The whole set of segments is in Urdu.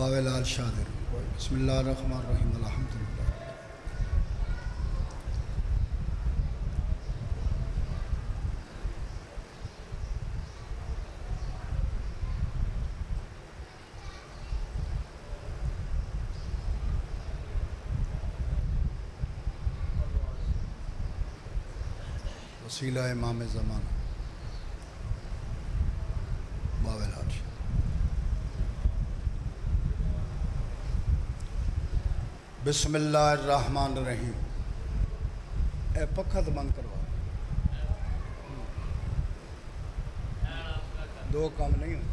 باوے لال شادر بسم اللہ الرحمن الرحیم الحمدللہ وسیلہ امام زمانہ باوے لال شاہ بسم اللہ الرحمن الرحیم اے پکھا تو بند کروا دو کام نہیں ہوں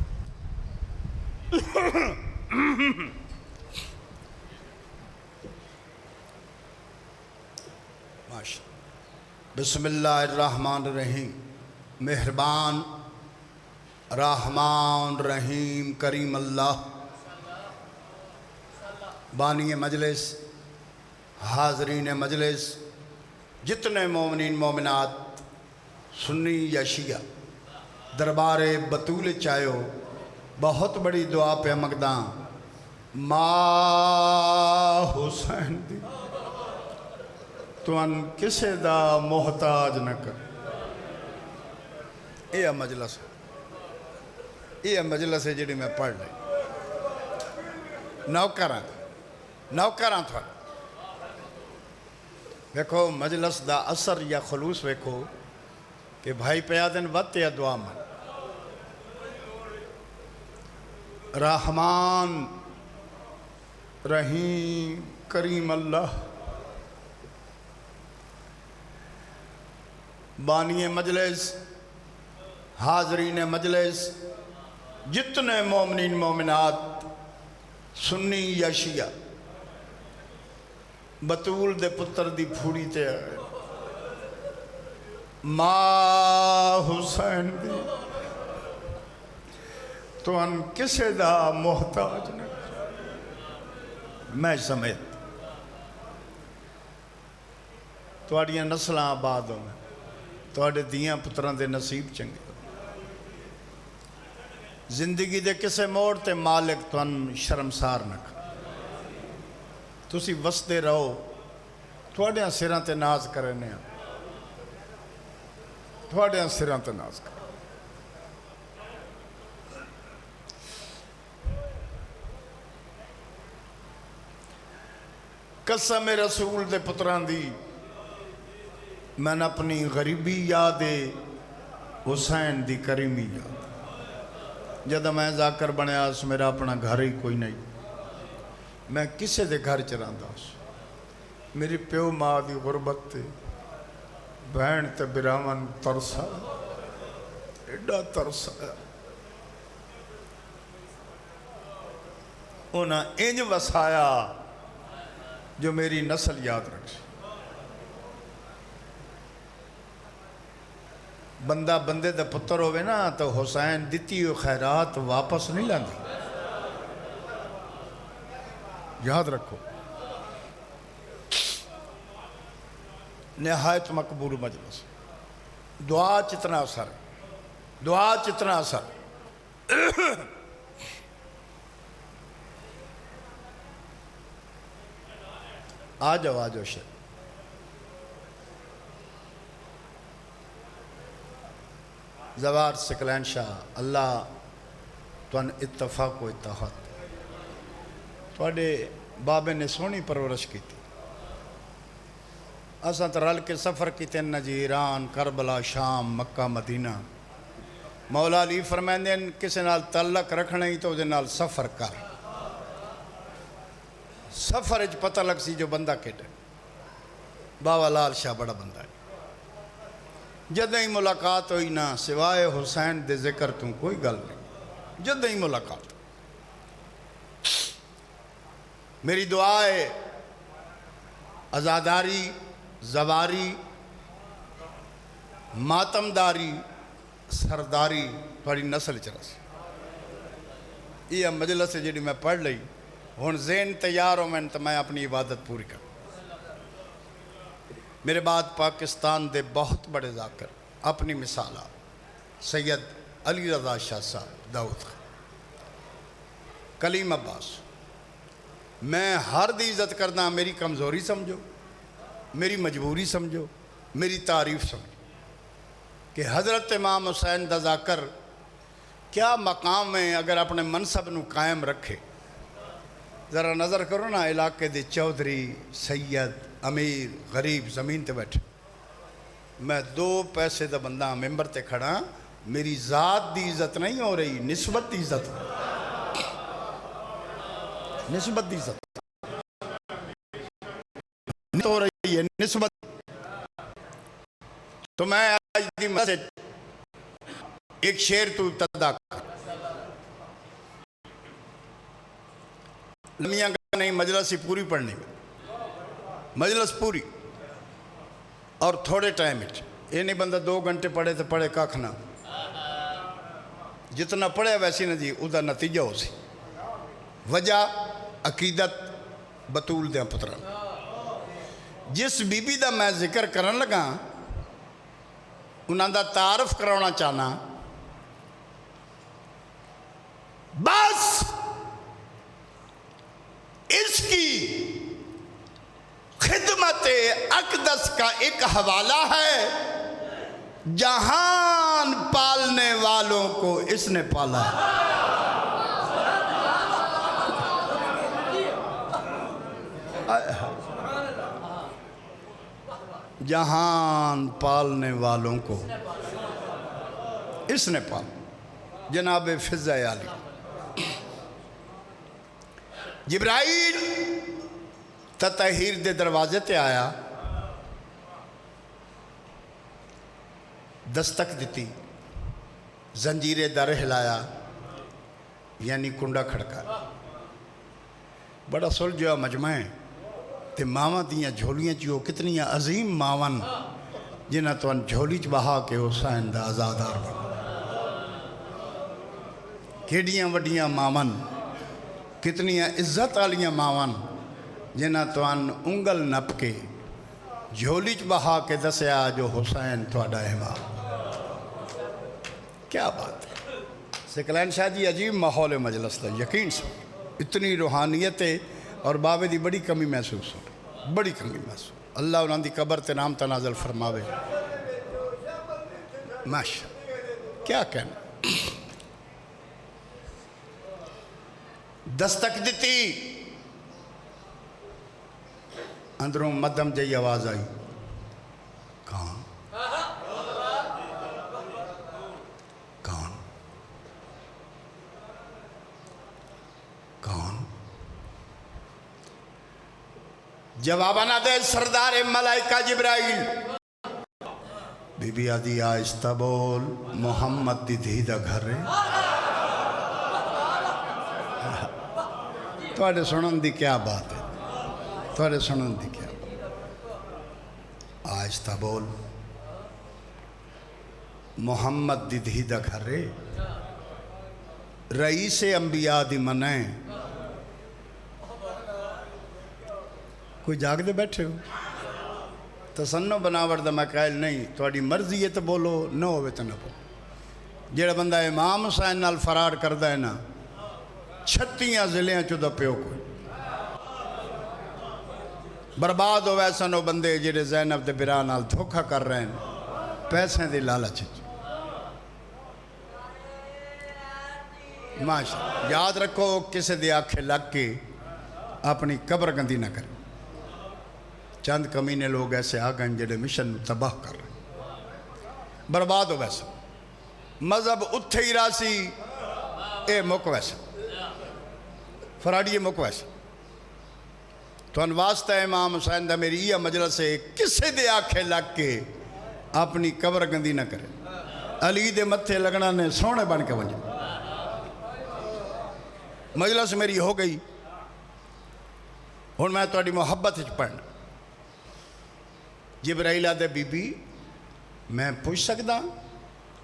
ماشاء بسم اللہ الرحمن الرحیم مہربان رحمان رحیم کریم اللہ بانی مجلس حاضرین مجلس جتنے مومنین مومنات سنی یا شیعہ دربار بطول چاہو بہت بڑی دعا پہ مقداں ماں حسین دی تو ان کسے دا محتاج نہ کر یہ مجلس ہے یہ مجلس ہے جڑی میں پڑھ لیں نوکراں تھا ویکھو مجلس دا اثر یا خلوص ویکھو کہ بھائی پیادن وقت یا دعا من رحمان رحیم کریم اللہ بانی مجلس حاضرین مجلس جتنے مومنین مومنات سنی یا شیعہ بطول دے پتر دی پھوڑی تے آئے ماں حسین دی تو ان کسے دا محتاج نہ میں سمیت تواڈیاں نسلاں آباد ہوں تواڈے دیاں پتران دے نصیب چنگے زندگی دے کسے موڑ تے مالک تو ان شرمسار نہ کر تسی وستے رہو تواڈیاں سراں تے ناز کرنے ہیں تواڈیاں سراں تے ناز کرنے قسم رسول دے پتران دی میں نے اپنی غریبی یادے حسین دی کریمی یاد جدہ میں ذاکر بنے آس میرا اپنا گھر ہی کوئی نہیں میں کسے دے گھر چران دا اس میری پیو ماں دی غربت تے بہن تے برامن ترسا ایڈا ترسا انہاں انج وسایا جو میری نسل یاد رکھ بندہ بندے دا پتر ہوئے نا تو حسین دیتی ہوئی خیرات واپس نہیں لاندی یاد رکھو نہایت مقبول مجلس دعا چتنا اثر دعا چتنا اثر آجو شد زوار سکلین شاہ اللہ تو ان اتفاق و اتحاد تواڈے بابے نے سونی پرورش کی تھی اساں ترال کے سفر کی تین نجیران کربلا شام مکہ مدینہ مولا علی فرمائندے کسی نال تعلق رکھنا ہی تو دے نال سفر کر سفر اچ پتہ لگ سی جو بندہ کیٹے باوا لال شاہ بڑا بندہ ہے جدیں ہی ملاقات ہوئی نا سوائے حسین دے ذکر توں کوئی گل نہیں جدیں ہی ملاقات میری دعا ہے عزاداری زواری ماتمداری سرداری تھوڑی نسل چرس یہ مجلس ہے جڑی میں پڑھ لئی ہن ذہن تیار ہو میں اپنی عبادت پوری کر میرے بعد پاکستان دے بہت بڑے ذاکر اپنی مثالہ سید علی رضا شاہ صاحب داؤد کلیم عباس میں ہر دی عزت کرنا، میری کمزوری سمجھو، میری مجبوری سمجھو، میری تعریف سمجھو کہ حضرت امام حسین دا ذاکر کیا مقام ہے اگر اپنے منصب نو قائم رکھے۔ ذرا نظر کرو نا، علاقے دے چودھری، سید، امیر، غریب زمین تے بیٹھے، میں 2 پیسے دا بندہ ممبر تے کھڑا، میری ذات دی عزت نہیں ہو رہی، نسبت دی عزت، نسبت دی عزت نہیں ہو رہی ہے، نسبت۔ تو میں آج دی مسجد ایک شعر تو ابتدا کر، لمیاں کا نہیں، مجلس ہی پوری پڑھنی، مجلس پوری اور تھوڑے ٹائم یہ نہیں بندہ 2 گھنٹے پڑھے تو پڑھے کھ نہ، جتنا پڑھے ویسی نہ جی وہ نتیجہ ہو سی۔ وجہ عقیدت بطول دیا پترا، جس بی بی دا میں ذکر کرن لگا انہاں دا تعارف کرانا چاہنا، بس اس کی خدمت اقدس کا ایک حوالہ ہے، جہان پالنے والوں کو اس نے پالا ہے۔ جہان پالنے والوں کو اس نے پالا، جناب فضہ عالی جبرائیل تطہیر دے دروازے تے آیا، دستک دیتی، زنجیر در ہلایا، یعنی کنڈا کھڑکا، بڑا سلجھا مجمع ہے تے ماواں دیاں جھولیاں چیو کتنی عظیم ماون جنہاں تو ان جھولی چ بہا کے حسین دا آزادار بنا، کیڑیاں وڈیاں ماون، کتنی عزت والیاں ماون جنہاں تو ان انگل نپ کے جھولی چ بہا کے دسیا جو حسین تھوڑا احوا۔ کیا بات ہے سکلین شاہ جی، عجیب ماحول مجلس دا، یقین سے اتنی روحانیت ہے اور بابے دی بڑی کمی محسوس ہو، بڑی کمی محسوس، اللہ انہاں دی قبر تے نام تنازل فرماوے، ماشاء کیا کہنا۔ دستک دیتی، اندروں مدھم جئی آواز آئی، کہاں کون کون؟ جواب نہ دے سردار ملائکہ جبرائیل، بی بی آدھی آہستہ بول، محمد دی دھی دا گھر ہے۔ تواڈے سنن دی کیا بات ہے، تواڈے سنن دی کیا بات، آہستہ بول، محمد دی دھی دا گھر ہے، رئیس انبیاء دی منائیں، کوئی جاگ دے بیٹھے ہو؟ تسنو بناور دا میں قائل نہیں، تواڈی مرضی ہے تو بولو، نہ ہوئے تو نہ بولو۔ جیڑا بندہ امام حسین نال فرار کردہ ہے نا، 36 ضلعیں چودہ پیو کوئی برباد ہو ویسا نو بندے جیڑے زینب دے برا نال دھوکہ کر رہے ہیں پیسے دی لالچ۔ ماشاءاللہ یاد رکھو، کسے دی آنکھیں لگ کے اپنی قبر گندی نہ کریں۔ چند کمینے لوگ ایسے آگئیں جڑے مشن تباہ کر رہے ہیں، برباد ہو ویسا، مذہب اتھے ہی راسی، اے مک ویسا، فراڈی مک ویسا۔ تو ان واسطہ امام حسین دا میری یہ مجلس سے کسے دے آنکھیں لگ کے اپنی قبر گندی نہ کرے، علی دے متھے لگنا نے سونے بن کے ونجے۔ مجلس میری ہو گئی، ہن میں تواڈی محبت وچ پڑھنا۔ جبرائیل آدھے بی بی میں پوچھ سکدا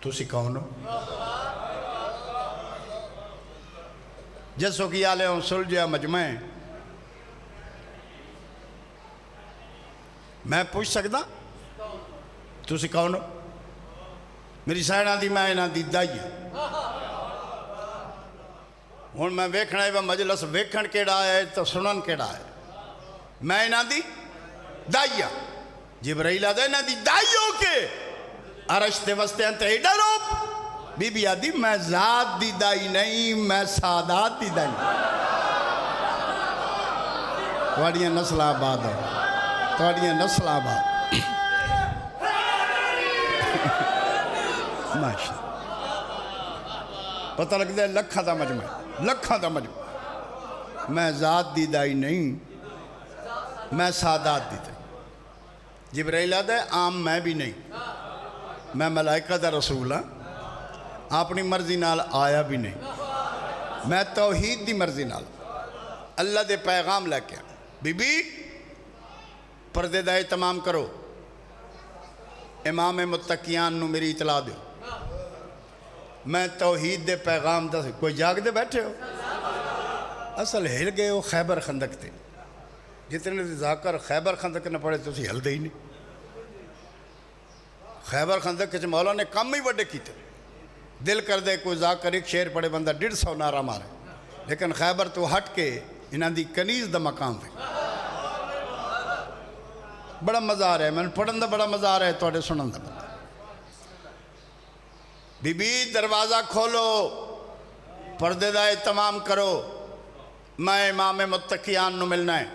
تسی کون ہو؟ جسو کی آلے ہوں سلجھا مجمع، میں پوچھ سکدا تسی کون ہو؟ میری سائنہ دی میں انہاں دی دائی ہے، ہوں میں ویکھنا ہے مجلس ویکھن کیڑا ہے تو سنن کیڑا ہے میں انہاں دی دائی ہاں جبرائیل آدھے انہاں دی دائی ہو کے عرش دے وستے انتے ہی ڈرو بی بی آدھی میں ذات دی دائی نہیں میں سادات دی دائی توڑیاں نسل آباد ہو توڑیاں نسل آباد ماشاء پتہ لگتا ہے لکھاں دا مجمع میں ذات دی دائی نہیں میں سادات دی دائی جبرائیل آدھے عام میں بھی نہیں میں ملائکہ دا رسول ہاں اپنی مرضی نال آیا بھی نہیں میں توحید دی مرضی نال اللہ دے پیغام لے کے بی بی پردے دا اہتمام کرو امام متقیان نو میری اطلاع دو میں توحید دے پیغام دا کوئی جاگ دے بیٹھے ہو اصل ہل گئے ہو خیبر خندق تے جتنے ذاکر خیبر خندق نہ پڑھے تو اسی ہل دے ہی نہیں خیبر خندق کے مولا نے کم ہی وڈے کیتے دل کر دے کوئی ذاکر ایک شیر پڑھے بندہ 150 نعرہ مارے لیکن خیبر تو ہٹ کے انہاں دی کنیز دا مقام ہے بڑا مزہ آ رہا ہے میں پڑھن دا بڑا مزہ آ رہا ہے توڑے سنن دا بی بی دروازہ کھولو پردے دا اہتمام کرو میں امام متقیان نو ملنا ہے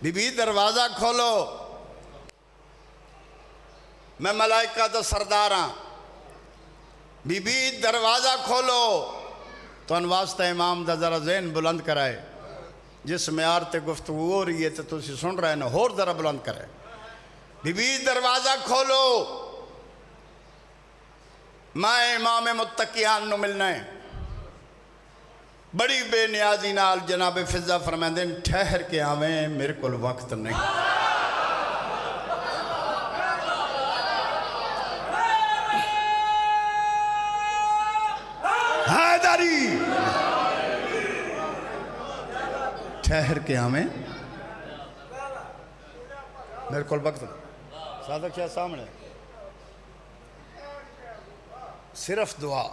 بی بی دروازہ کھولو میں ملائکہ دا سردار ہاں بی بی دروازہ کھولو تو ان واسطہ امام دا ذرا ذہن بلند کرائے جس معیار تے گفتگو ہو رہی ہے تو تسی سن رہے نا اور ذرا بلند کرائے بی بی دروازہ کھولو میں امام متقیان نو ملنا ہے بڑی بے نیازی نال جناب فضہ فرمائیں ٹھہر کے آویں میرے کول وقت نہیں حیدری ٹھہر کے آویں میرے کول وقت نہیں صادق شاہ سامنے صرف دعا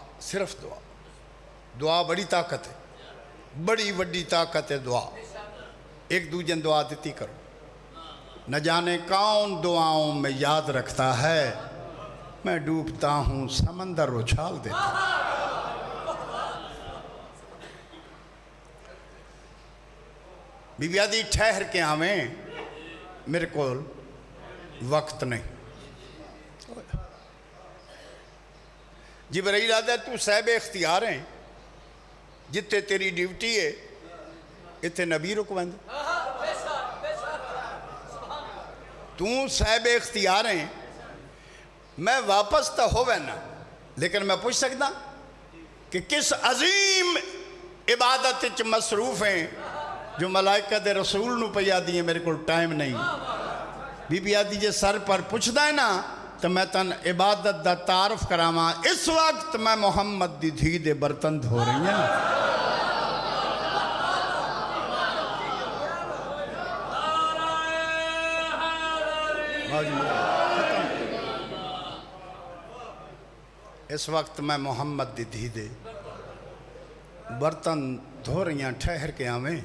دعا بڑی طاقت ہے بڑی وڈی طاقت ہے دعا ایک دوجن دعا دیتی کرو نہ جانے کون دعاؤں میں یاد رکھتا ہے میں ڈوبتا ہوں سمندر اچھال دیتا بی بی آدھی ٹھہر کے آویں میرے کول وقت نہیں جبرائیل آدھا تو صاحب اختیار ہیں جتے تیری ڈیوٹی ہے اتنے نبی رکوند تو صاحب اختیار ہیں میں واپس تو ہووے نا لیکن میں پوچھ سکتا کہ کس عظیم عبادت وچ مصروف ہیں جو ملائکہ دے رسول نو پیا دیئے میرے کو ٹائم نہیں بی بی آدھی جے سر پر پوچھ دا ہے نا تو میں تن عبادت دا تعارف کراما اس وقت میں محمد دی دھی دے برتن دھو رہی ہیں اس وقت میں محمد دی دھی دے برتن دھو رہی ہیں ٹھہر کے آویں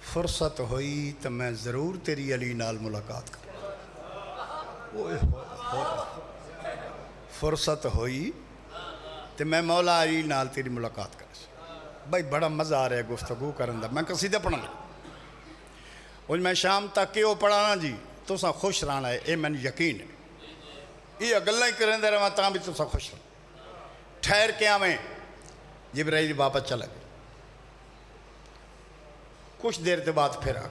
فرصت ہوئی تو میں ضرور تیری علی نال ملاقات کروں فرصت ہوئی تو میں مولا علی نال تیری ملاقات کروں بھائی بڑا مزہ آ رہا ہے گفتگو کرن دا میں قصیدہ پڑھنا لگا اور میں شام تک کہ وہ پڑھانا جی تو سا خوش رہنا ہے اے میں یقین ہے یہ گلیں کریں دے رہا تاں بھی تو سا خوش رہنا ٹھہر کے آویں جبرائیل واپس چلا گیا کچھ دیر کے بعد پھر آ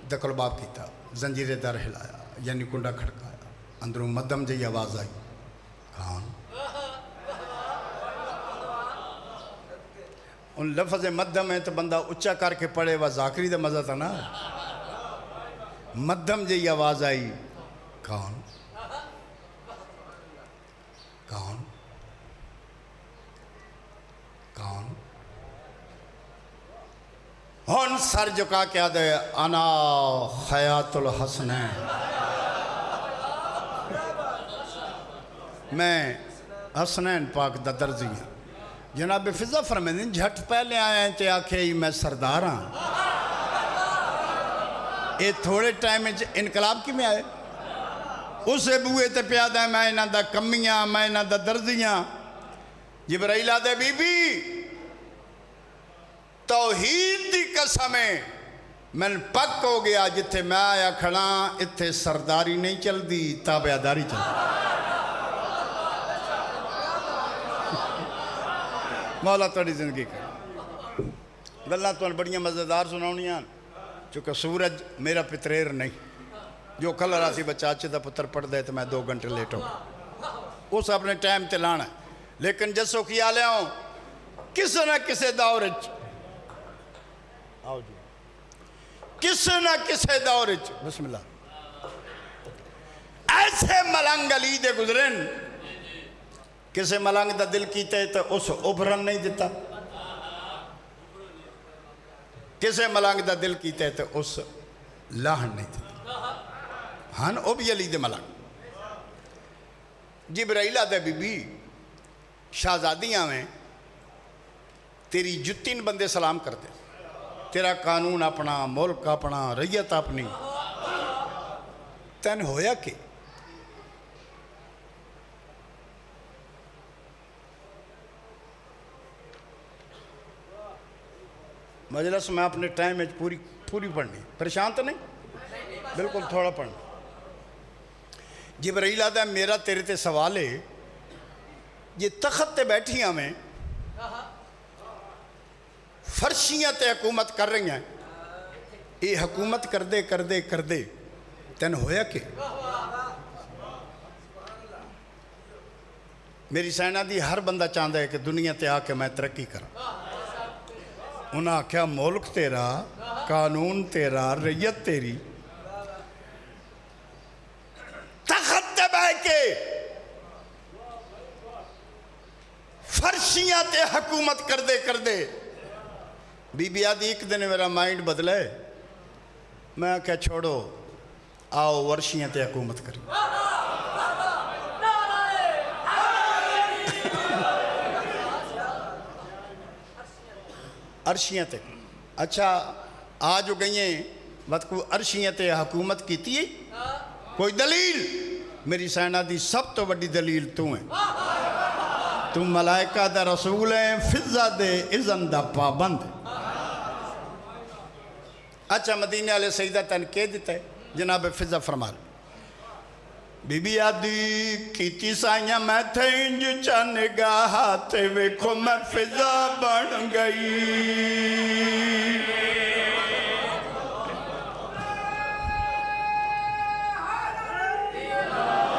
دکل باب کیتا زنجیر در ہلایا یعنی کنڈا کھڑکایا اندروں مدم جی آواز آئی کون ان لفظ مدم ہے تو بندہ اچھا کر کے پڑھے وہ ذاکری دا مزہ تھا نا مدم جی آواز آئی کون کون کون ہون سر جکا کیا دے انا خیات الحسنین میں حسنین پاک دا درزیاں جناب فضا فرمیندے جھٹ پہلے آئے ہیں تے آکھے ہی میں سردار ہاں اے تھوڑے ٹائم انقلاب کی میں آئے اسے بوئے تے پیادہ ہے میں انہاں دا کمیاں میں انہاں دا درزیاں جبرائیل آدھے بی بی توحید دی قسمیں میں پک ہو گیا جتھے میں آیا کھڑا اتھے سرداری نہیں چل دی تابعداری چل دی مولا توڑی زندگی کر گلہ تو بڑیاں مزیدار سناؤنیاں چونکہ سورج میرا پتریر نہیں جو کل راسی بچہ اچھے دا پتر پڑھ دے تو میں 2 گھنٹے لیٹ ہوں اس اپنے ٹائم تے لانا ہے لیکن جسو کیا لے ہوں کس نہ کسے دورج آؤ جی کس نہ کسے دورج بسم اللہ ایسے ملنگ علی دے گزرن کسے ملنگ دا دل کیتے تو اس ابھرن نہیں دیتا کسے ملنگ دا دل کیتے تو اس لاہن نہیں دیتا ہن او بھی علی دے ملنگ جبرائیل آدھے بی بی شہزادیاں میں تیری جتین بندے سلام کر دے تیرا قانون اپنا ملک اپنا ریت اپنی تین ہویا کہ مجلس میں اپنے ٹائم میں پوری پڑھنی پریشان تو نہیں بالکل تھوڑا پڑھنا جبرائیل آدھا میرا تیرے تے سوال ہے یہ تخت تے بیٹھیاں میں فرشیاں تے حکومت کر رہی ہیں یہ حکومت کر دے تین ہویا کہ میری سینہ دی ہر بندہ چاہتا ہے کہ دنیا تے آ کے میں ترقی کروں انہاں کیا ملک تیرا قانون تیرا ریت تیری تخت تے بیٹھ کے فرشیاں تے حکومت کر دے بی بی آدھی ایک دن میرا مائنڈ بدلے میں کہا چھوڑو آؤ ورشیاں تے حکومت کریں عرشیاں تے اچھا آج گئی ہیں بات کو عرشیاں تے حکومت کیتی ہے کوئی دلیل میری سینہ دی سب تو بڑی دلیل تو ہیں تو ملائکہ دا رسول ہیں فضا دے اذن دا پابند اچھا مدینہ علیہ سیدہ تن کہہ دیتا ہے جناب فضا فرما لے بی بی آدھی کیتی سائیاں میں تھے انج چنگاہتے ویکھو میں فضا بن گئی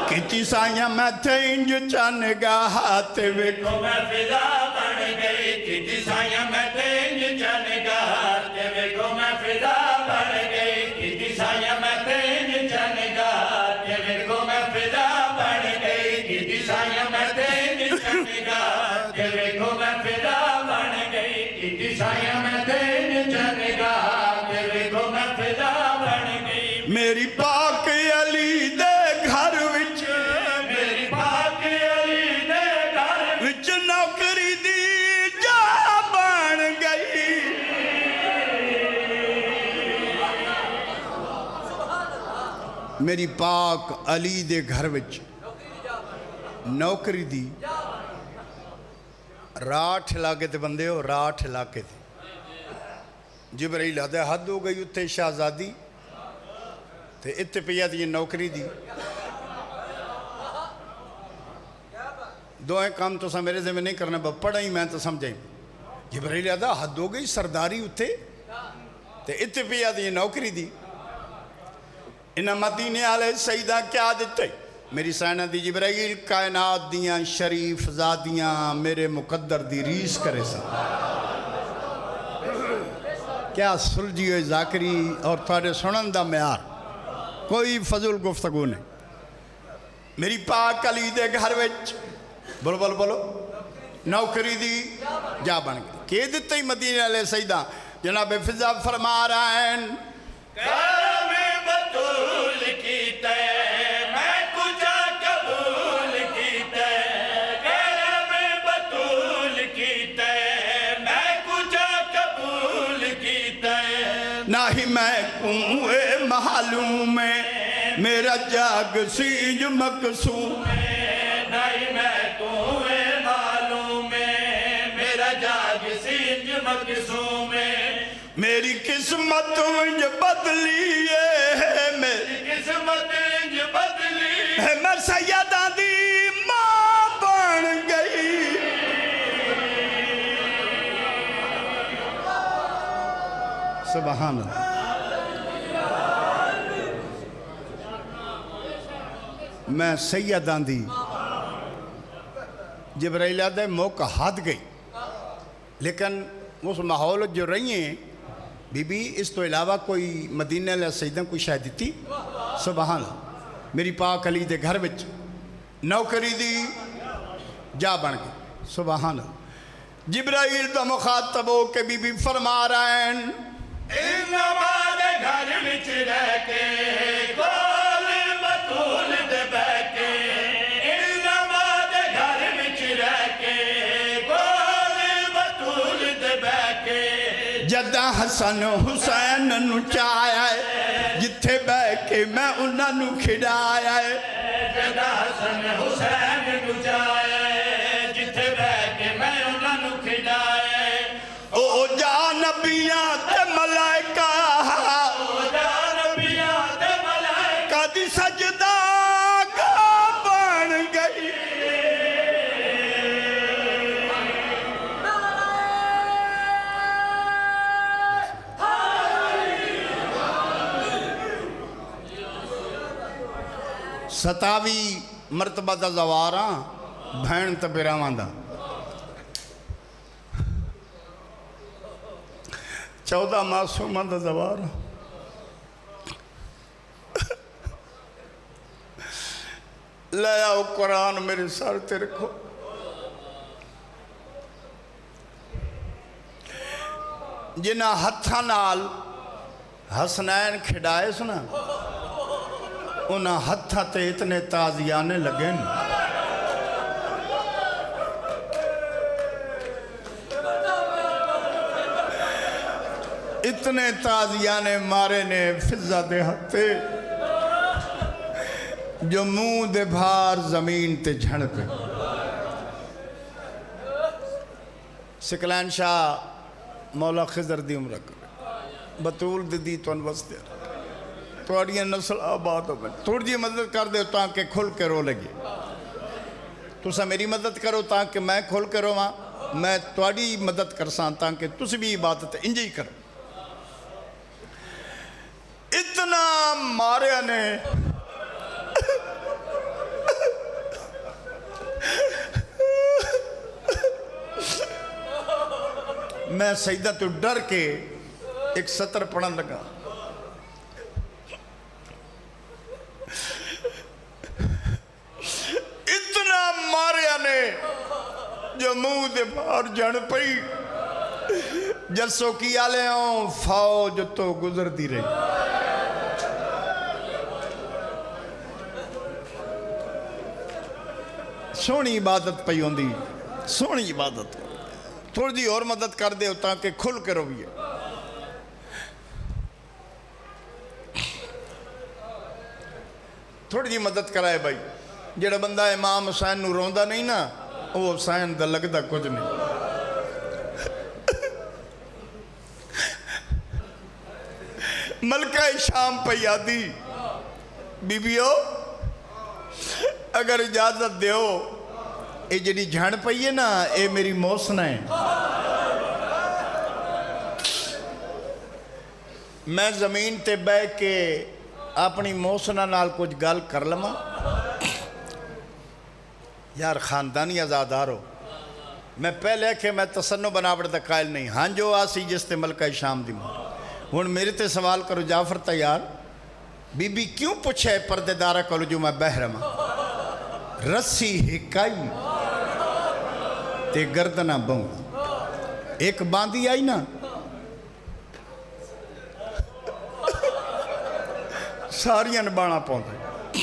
کیتی سائیاں میں تھے انج چنگاہتے ویکھو میں فضا بن گئی کیتی سائیاں میں تھے انج چنگاہتے ویکھو میں فضا بن گئی کیتی سائیاں میں تھے انج چنگاہتے ویکھو میں فضا بن گئی کیتی سائیاں میں تھے انج چنگاہتے ویکھو میں فضا بن گئی کیتی سائیاں میں تھے انج چنگاہتے ویکھو میں فضا بن گئی میری پاک علی دے گھر وچ میری پاک علی دے گھر وچ نوکری دی جا بن گئی میری پاک علی دے گھر وچ نوکری دی راٹھ علاقے تے بندے ہو راٹھ علاقے تے جبرائیل آدھے حد ہو گئی اتھے شہزادی تے اتھے پہ یہ نوکری دی دوئیں کام تو سا میرے ذمہ نہیں کرنا پڑھا ہی میں تو سمجھیں جبرائیل آدھا حد ہو گئی سرداری اتھے تے اتھے پہ یہ نوکری دی انہاں مدینے علیہ سیدہ کیا دیتے میری سینہ دی جبرائیل کائنات دیاں شریف زادیاں میرے مقدر دی ریس کرے سا کیا سلجھی ہوئی ذاکری اور تھوڑے سنن دا معیار کوئی فضل گفتگو نہیں میری پاک علی دے گھر وچ بولو نوکری دی جا بن گئی کہ دیتے ہی مدینہ علیہ سیدہ جناب فضا فرما رہا ہے کرم بطول کیتے میں کچھ قبول کیتے کو اے معلوم ہے میرا جاگ سینج مقصوم ہے نہیں میں کو اے معلوم ہے میرا جاگ سینج مقصوم ہے میری قسمت انج بدلی ہے میری قسمت انج بدلی ہے میں سیدہ دی ماں بن گئی سبحان اللہ میں سیداں دی جبرائیل آدھے موقع حد گئی لیکن اس ماحول جو رہی ہیں بی بی اس تو علاوہ کوئی مدینہ لے سیدہ کوئی شاید دیتی سبحان اللہ میری پاک علی دے گھر وچ نوکری دی جا بن گئی سبحان اللہ جبرائیل دا مخاطب ہو کے بی بی فرما رہے ہیں انما دے گھر وچ رہ کے کول بطول دے بہ کے انما دے گھر وچ رہ کے کول بطول دے بہ کے جدہ حسن حسین نو چایا ہے جتھے بہ کے میں انہاں نو کھڑایا ہے جدہ حسن حسین نو جائے جتھے بہ کے میں انہاں نو کھڑائے او جا نبیاں تے ملائکہ دی سجدہ کا بن گئی ستاوی مرتبہ دا زواراں بھین تے پیراواں دا 14 معصوماں دا زواراں لے آؤ قرآن میرے سر تے رکھو جنہ ہتھاں نال حسنین کھڑائے سنا انہاں ہتھاں تے اتنے تازیانے لگے اتنے تازیانے مارے نے فضہ دے ہتھے جو منہ دے بھار زمین تے جھڑ پہ سکلین شاہ مولا خضر دی عمرہ کرے بطول دی تون وستے توڑیاں نسل آباد ہو گئے تھوڑی جی مدد کر دے تاکہ کھل کے رو لگے تسا میری مدد کرو تاکہ میں کھل کے رو میں توڑی مدد کرساں تاکہ تس بھی عبادت انجی کرو اتنا مارے نے میں سجدہ تو ڈر کے ایک سطر پڑھن لگا اتنا ماریا نے جو منہ دے باہر جڑ پئی جلسوں کی آلے ہوں فوج تو گزر دی رہی سونی عبادت پئی ہوندی سونی عبادت تھوڑی جی اور مدد کر دے تاکہ کھل کے رویے تھوڑی جی مدد کرائے بھائی جڑا بندہ امام حسین نو روندہ نہیں نا وہ حسین دا لگدا کچھ نہیں ملکہ شام پہ یادی بی بیو اگر اجازت دیو اے جنی جھڑ پئی ہے نا اے میری موسن ہے میں زمین تے بے کے اپنی موسنہ نال کچھ گل کر لما یار خاندانی آزادار ہو میں پہلے کہ میں تصنع بناوٹ دا قائل نہیں ہاں جو آسی جس تے ملکہ شام دی ماں ہون میرے تے سوال کرو جعفر تیار بی بی کیوں پوچھے پردے دارہ کلو جو میں بہرما رسی ہکائی تے گردنہ بہن ایک باندھی آئی نا ساریاں بانا پہنچ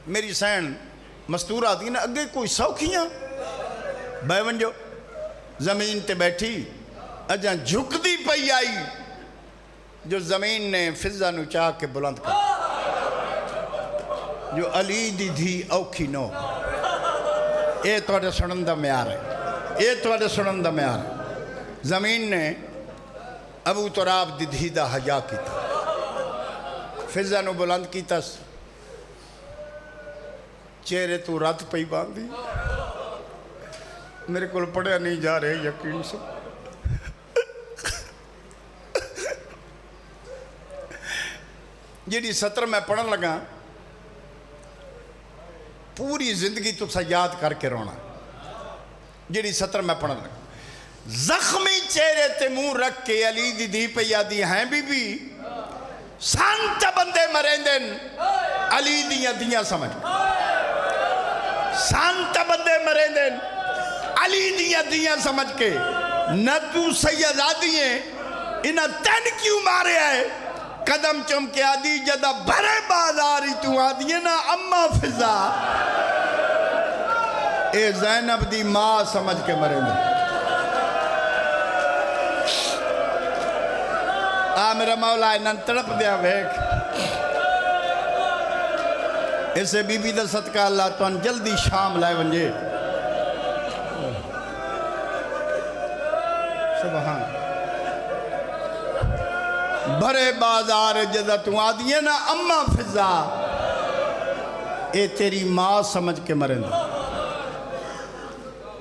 میری سین مستور آتی نا اگے کوئی سوکھیاں بے ونجو زمین تے بیٹھی اجاں جھک دی پئی آئی جو زمین نے فضا نو چاہ کے بلند کر جو علی دی دھی اوکھی نو اے توڑے سنن دا معیار ہے اے توڑے سنن دا معیار ہے زمین نے ابو تراب دی دھی دا حیا کیتا فضا نو بلند کیتا چہرے تو رات پئی باندھی میرے کو پڑھیا نہیں جا رہے یقین سے جیڑی سطر میں پڑھن لگا پوری زندگی تو سا یاد کر کے رونا جیڑی سطر میں پڑھن لگا زخمی چہرے تے منہ رکھ کے علی دی دی پہ یادی ہیں بی بی سانت بندے مرین دن علی دیاں دیاں سمجھ سانت بندے مرین دن علی دیاں دیاں سمجھ کے نہ تو سید آدییں انہاں تین کیوں مارے آئے قدم چم کے آدھی جدہ بھرے بازاری تو آدھی نا اما فضا اے زینب دی ماں سمجھ کے مرے میں میرا مولا انہاں تڑپ دیا ویک اسے بی بی دا صدقہ اللہ تو ان جلدی شام لائے ونجے سبحان بھرے بازار جدہ تو آدھی ہے نا اما فضا اے تیری ماں سمجھ کے مرن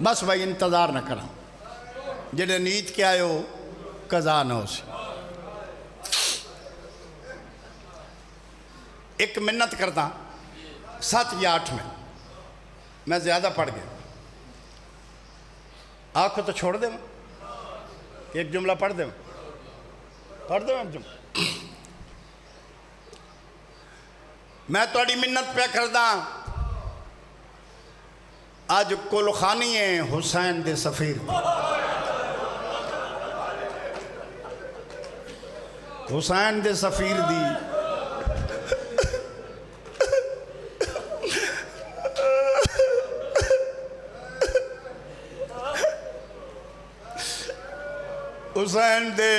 بس بھائی انتظار نہ کرا جڑے نیت کے آئے ہو قضا نہ ہو سی ایک منت کرتا 7 یا 8 میں زیادہ پڑھ گیا آنکھوں تو چھوڑ دے ایک جملہ پڑھ دے پڑھ دے میں توڑی منت پہ کردہ آج کل خانی ہے حسین دے سفیر حسین دے سفیر دی حسین دے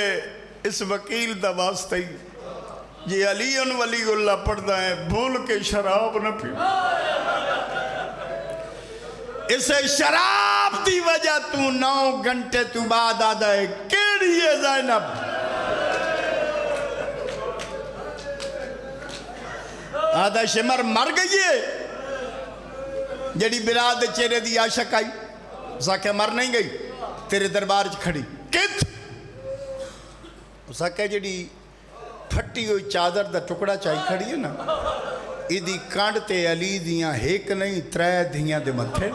اس وکیل دا واسطہ ہی یہ علی ولی اللہ پڑھتا ہے بھول کے شراب نہ پی اسے شراب دی وجہ تو 9 گھنٹے تو بعد آدھا ہے کیڑی ہے زینب آدھا شمر مر گئی ہے جڑی براد چہرے دی عاشق آئی اسا کہ مر نہیں گئی تیرے دربار کھڑی کت اسا کہ جڑی پھٹی ہوئی چادر دا ٹکڑا چاہی کھڑی ہے نا ایدی کانڈ تے علی دیاں ایک نہیں 3 دیاں دے متھے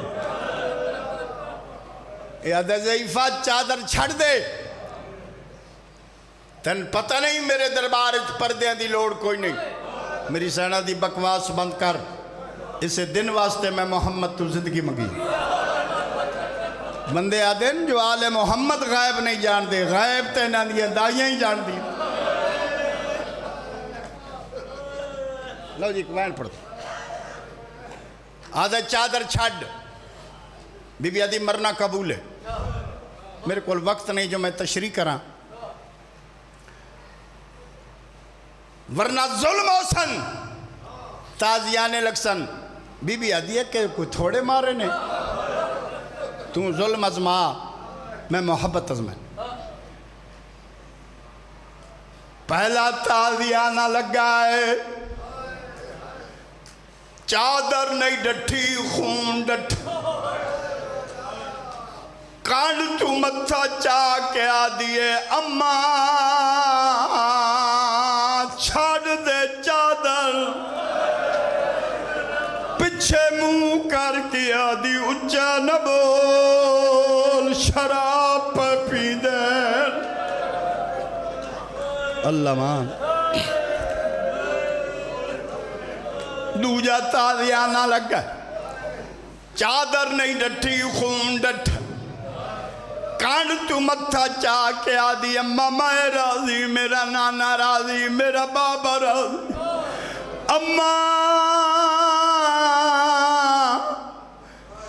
اے آدھا ضعیفہ چادر چھڑ دے تن پتہ نہیں میرے دربار پردیاں دی لوڑ کوئی نہیں میری سینہ دی بکواس بند کر اسے دن واسطے میں محمد تو زندگی مگی بندے آدھن جو آل محمد غائب نہیں جان دے غائب تے نہ دیا دائیاں ہی جان دی لو جی کوین پڑھتا آدھا چادر چھڑ بی بی آدھی مرنا قبول ہے میرے کول وقت نہیں جو میں تشریح کراں ورنہ ظلم ہو سن تازیانے لگ سن بی بی آدھی ہے کہ کوئی تھوڑے مارے نے تو ظلم ازما میں محبت ازمائیں پہلا تازیانہ لگا ہے چادر نہیں ڈٹھی خون ڈٹ کانڈ تو متھا چاہ کے آدھیے اماں چھاڑ دے چادر پچھے منہ کر کے آدھی اچھا نہ بول شراب پی دے اللہ مان دوجا تازیانہ لگا چادر نہیں ڈٹھی خون ڈٹ کانڈ تو متھا چاہ کے آدھی اماں میں راضی میرا نانا راضی میرا بابا راضی اماں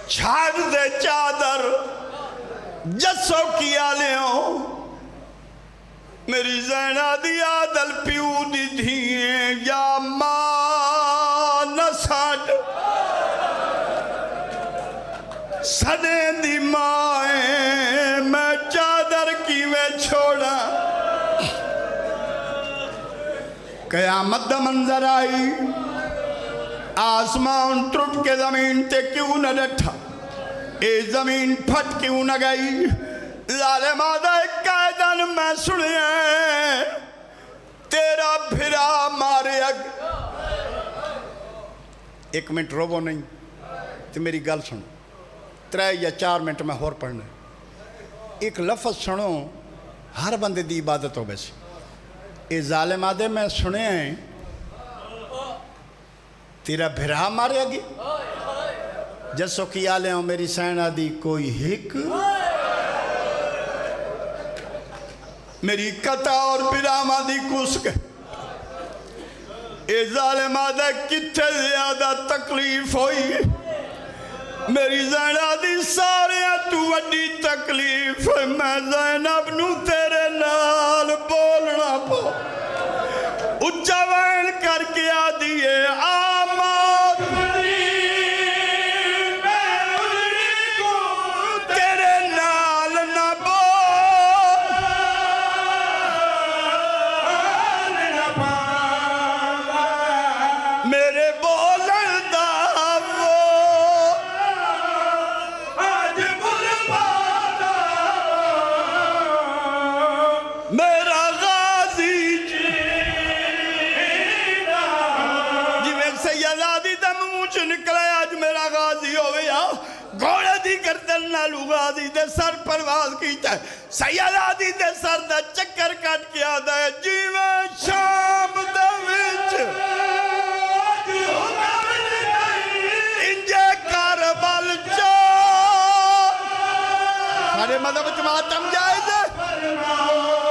چھاڑ دے چادر جسو کیا لے ہوں میری زینہ دی عادل پیو دی دھیئیں یا ماں نہ ساڑ سنے دی مائیں میں چادر کی میں چھوڑا قیامت دا منظر آئی آسمان ٹوٹ کے زمین تے کیوں نہ ڈٹھا اے زمین پھٹ کیوں نہ گئی ظالم آدھا ایک قائدن میں سنے تیرا بھرا مارے اگ 1 منٹ روبو نہیں تو میری گل سنو 3 یا 4 منٹ میں اور پڑھنا ایک لفظ سنو ہر بندے دی عبادت ہو بیسی اے ظالم آدھے میں سنے ہیں تیرا بھرا مارے اگی جسو کی آلے ہوں میری سینہ دی کوئی ہک میری قطع اور بھرا دی کس کے اے ظالم آدھے کتھے زیادہ تکلیف ہوئی میری زینہ دی سارے تو وڈی تکلیف میں زینب نو تیرے نال بولنا پو اچھا وین کر کے آدھیے آماد تیرے نال نہ میرے بولن دا میرا غازی سیدادی دا منچ نکلے آج میرا غازی ہویا گھوڑے دی گردن نالو غازی دے سر پرواز کیتا ہے سیدادی دے سر دا چکر کٹ کیا دے جیویں شام دے وچ انجے کربل چا سارے مذہب جماعت ہم جائز ہے